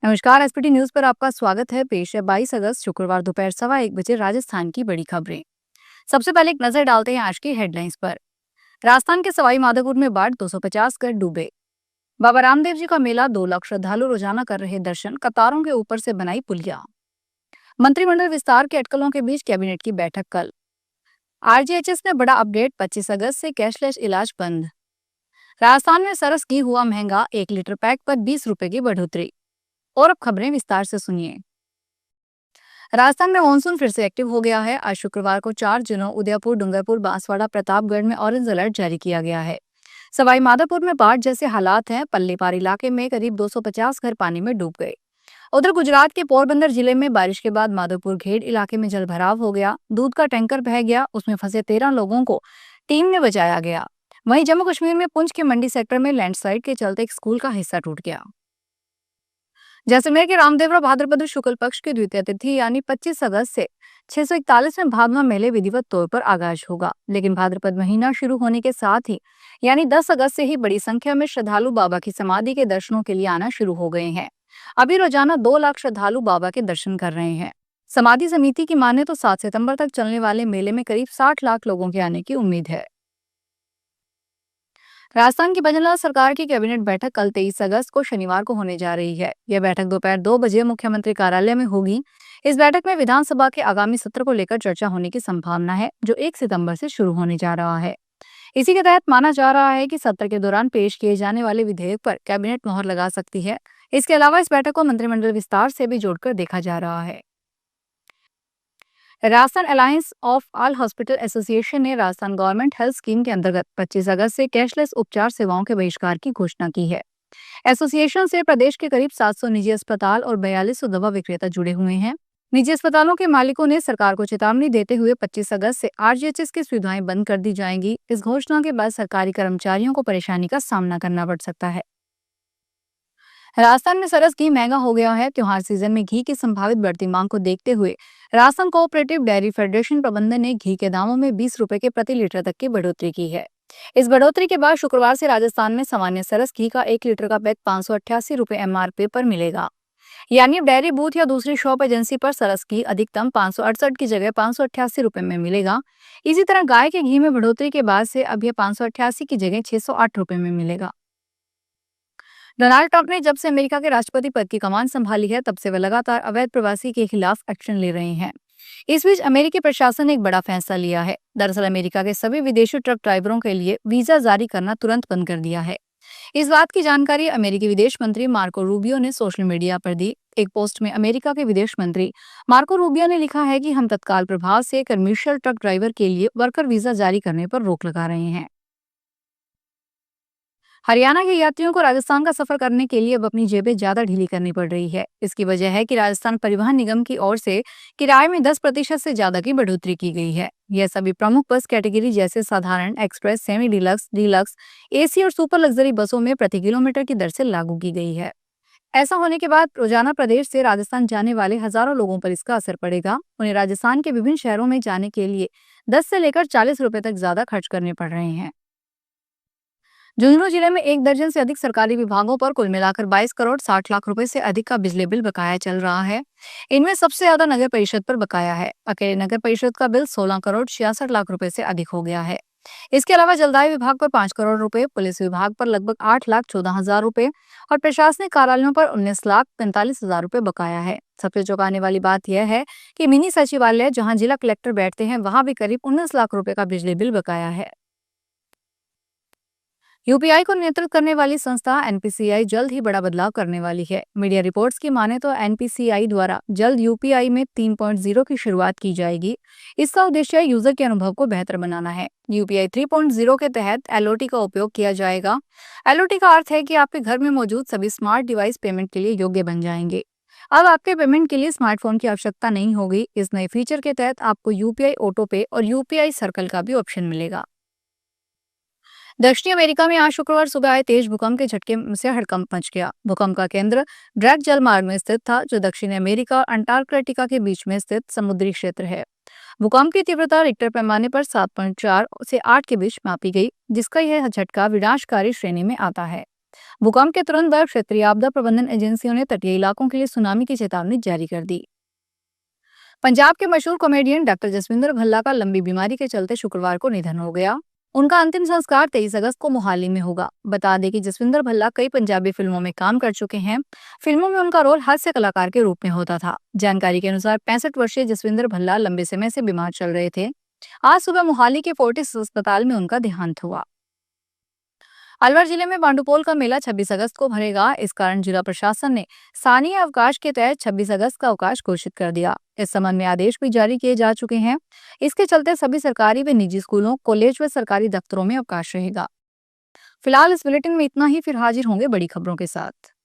नमस्कार। SPT news पर आपका स्वागत है। पेश है 22 अगस्त शुक्रवार दोपहर 1:15 बजे राजस्थान की बड़ी खबरें। सबसे पहले एक नजर डालते हैं आज की हेडलाइंस पर। राजस्थान के सवाई माधोपुर में बाढ़, 250 घर डूबे। बाबा रामदेव जी का मेला, 2 लाख श्रद्धालु रोजाना कर रहे दर्शन, कतारों के ऊपर से बनाई पुलिया। मंत्रिमंडल विस्तार के अटकलों के बीच कैबिनेट की बैठक कल। आरजीएचएस में बड़ा अपडेट, 25 अगस्त से कैशलेस इलाज बंद। राजस्थान में सरस घी हुआ महंगा, 1 लीटर पैक पर 20 रुपए की बढ़ोतरी। और अब खबरें विस्तार से सुनिए। राजस्थान में मानसून फिर से एक्टिव हो गया है। आज शुक्रवार को 4 जिलों उदयपुर, डूंगरपुर, बांसवाड़ा, प्रतापगढ़ में ऑरेंज अलर्ट जारी किया गया है। सवाई माधोपुर में बाढ़ जैसे हालात हैं। पल्लेपार इलाके में करीब 250 घर पानी में डूब गए। उधर गुजरात के पोरबंदर जिले में बारिश के बाद माधोपुर घेड़ इलाके में जलभराव हो गया। दूध का टैंकर बह गया, उसमें फंसे 13 लोगों को टीम ने बचाया गया। वहीं जम्मू कश्मीर में पुंछ के मंडी सेक्टर में लैंडस्लाइड के चलते एक स्कूल का हिस्सा टूट गया। जैसलमेर के रामदेवरा भाद्रपद शुक्ल पक्ष की द्वितीय तिथि यानी 25 अगस्त से 641वें भादमा मेले विधिवत तौर पर आगाज होगा। लेकिन भाद्रपद महीना शुरू होने के साथ ही यानी 10 अगस्त से ही बड़ी संख्या में श्रद्धालु बाबा की समाधि के दर्शनों के लिए आना शुरू हो गए हैं। अभी रोजाना 2 लाख श्रद्धालु बाबा के दर्शन कर रहे हैं। समाधि समिति की माने तो 7 सितंबर तक चलने वाले मेले में करीब 60 लाख लोगों के आने की उम्मीद है। राजस्थान की भजनलाल सरकार की कैबिनेट बैठक कल 23 अगस्त को शनिवार को होने जा रही है। यह बैठक दोपहर 2 बजे मुख्यमंत्री कार्यालय में होगी। इस बैठक में विधानसभा के आगामी सत्र को लेकर चर्चा होने की संभावना है, जो 1 सितंबर से शुरू होने जा रहा है। इसी के तहत माना जा रहा है कि सत्र के दौरान पेश किए जाने वाले विधेयक पर कैबिनेट मोहर लगा सकती है। इसके अलावा इस बैठक को मंत्रिमंडल विस्तार से भी जोड़कर देखा जा रहा है। Rajasthan alliance of all hospital association ने राजस्थान गवर्नमेंट हेल्थ स्कीम के अंतर्गत 25 अगस्त से कैशलेस उपचार सेवाओं के बहिष्कार की घोषणा की है। एसोसिएशन से प्रदेश के करीब 700 निजी अस्पताल और 4200 दवा विक्रेता जुड़े हुए हैं। निजी अस्पतालों के मालिकों ने सरकार को चेतावनी देते हुए 25 अगस्त से आरजीएचएस की सुविधाएं बंद कर दी जाएंगी। इस घोषणा के बाद सरकारी कर्मचारियों को परेशानी का सामना करना पड़ सकता है। राजस्थान में सरस घी महंगा हो गया है। त्योहार सीजन में घी की संभावित बढ़ती मांग को देखते हुए राजस्थान कोऑपरेटिव डेयरी फेडरेशन प्रबंधन ने घी के दामों में 20 रुपए के प्रति लीटर तक की बढ़ोतरी की है। इस बढ़ोतरी के बाद शुक्रवार से राजस्थान में सामान्य सरस घी का 1 लीटर का पैक 588 रुपए एमआरपी पर मिलेगा। यानी डेयरी बूथ या दूसरी शॉप एजेंसी पर सरस घी अधिकतम 568 की जगह 588 रुपए में मिलेगा। इसी तरह गाय के घी में बढ़ोतरी के बाद से अब यह 588 की जगह 608 रुपए में मिलेगा। डोनाल्ड ट्रंप ने जब से अमेरिका के राष्ट्रपति पद की कमान संभाली है, तब से वह लगातार अवैध प्रवासी के खिलाफ एक्शन ले रहे हैं। इस बीच अमेरिकी प्रशासन ने एक बड़ा फैसला लिया है। दरअसल अमेरिका के सभी विदेशी ट्रक ड्राइवरों के लिए वीजा जारी करना तुरंत बंद कर दिया है। इस बात की जानकारी अमेरिकी विदेश मंत्री मार्को रूबियो ने सोशल मीडिया पर दी। एक पोस्ट में अमेरिका के विदेश मंत्री मार्को रूबियो ने लिखा है कि हम तत्काल प्रभाव से कमर्शियल ट्रक ड्राइवर के लिए वर्कर वीजा जारी करने पर रोक लगा रहे हैं। हरियाणा के यात्रियों को राजस्थान का सफर करने के लिए अब अपनी जेबें ज्यादा ढीली करनी पड़ रही है। इसकी वजह है कि राजस्थान परिवहन निगम की ओर से किराए में 10% से ज्यादा की बढ़ोतरी की गई है। यह सभी प्रमुख बस कैटेगरी जैसे साधारण, express, semi deluxe, deluxe, AC और सुपर लग्जरी बसों में प्रति किलोमीटर की दर से लागू की गई है। ऐसा होने के बाद रोजाना प्रदेश से राजस्थान जाने वाले हजारों लोगों पर इसका असर पड़ेगा। उन्हें राजस्थान के विभिन्न शहरों में जाने के लिए 10 से लेकर 40 रुपए तक ज्यादा खर्च करने पड़ रहे हैं। झुंझुनू जिले में 1 दर्जन से अधिक सरकारी विभागों पर कुल मिलाकर 22 करोड़ 60 लाख रुपए से अधिक का बिजली बिल बकाया चल रहा है। इनमें सबसे ज्यादा नगर परिषद पर बकाया है। अकेले नगर परिषद का बिल 16 करोड़ 66 लाख रुपए से अधिक हो गया है। इसके अलावा जलदाय विभाग पर 5 करोड़ रुपए, पुलिस विभाग पर लगभग 8 लाख 14 हजार रुपए और प्रशासनिक कार्यालयों पर 19 लाख 45 हजार रुपए बकाया है। सबसे चौंकाने वाली बात यह है कि मिनी सचिवालय, जहां जिला कलेक्टर बैठते हैं, वहां भी करीब 19 लाख रुपए का बिजली बिल बकाया है। यूपीआई को नियंत्रित करने वाली संस्था एनपीसीआई जल्द ही बड़ा बदलाव करने वाली है। मीडिया रिपोर्ट्स की माने तो एनपीसीआई द्वारा जल्द यूपीआई में 3.0 की शुरुआत की जाएगी। इसका उद्देश्य यूजर के अनुभव को बेहतर बनाना है। यूपीआई 3.0 के तहत एलओटी का उपयोग किया जाएगा। एलओटी का अर्थ है कि आपके घर में मौजूद सभी स्मार्ट डिवाइस पेमेंट के लिए योग्य बन जाएंगे। अब आपके पेमेंट के लिए स्मार्टफोन की आवश्यकता नहीं होगी। इस नए फीचर के तहत आपको यूपीआई ऑटो पे और यूपीआई सर्कल का भी ऑप्शन मिलेगा। दक्षिणी अमेरिका में आज शुक्रवार सुबह आए तेज भूकंप के झटके से हड़कंप मच गया। भूकंप का केंद्र ड्रैक जलमार्ग में स्थित था, जो दक्षिणी अमेरिका और अंटार्कटिका के बीच में स्थित समुद्री क्षेत्र है। भूकंप की तीव्रता रिक्टर पैमाने पर 7.4 से 8 के बीच मापी गई, जिसका यह झटका विनाशकारी श्रेणी में आता है। भूकंप के तुरंत बाद क्षेत्रीय आपदा प्रबंधन एजेंसियों ने तटीय इलाकों के लिए सुनामी की चेतावनी जारी कर दी। पंजाब के मशहूर कॉमेडियन डॉक्टर जसविंदर भल्ला का लंबी बीमारी के चलते शुक्रवार को निधन हो गया। उनका अंतिम संस्कार 23 अगस्त को मोहाली में होगा। बता दें कि जसविंदर भल्ला कई पंजाबी फिल्मों में काम कर चुके हैं। फिल्मों में उनका रोल हास्य कलाकार के रूप में होता था। जानकारी के अनुसार 65 वर्षीय जसविंदर भल्ला लंबे समय से बीमार चल रहे थे। आज सुबह मोहाली के फोर्टिस अस्पताल में उनका देहांत हुआ। अलवर जिले में बांडुपोल का मेला 26 अगस्त को भरेगा। इस कारण जिला प्रशासन ने स्थानीय अवकाश के तहत 26 अगस्त का अवकाश घोषित कर दिया। इस संबंध में आदेश भी जारी किए जा चुके हैं। इसके चलते सभी सरकारी व निजी स्कूलों, कॉलेज व सरकारी दफ्तरों में अवकाश रहेगा। फिलहाल इस बुलेटिन में इतना ही। फिर हाजिर होंगे बड़ी खबरों के साथ।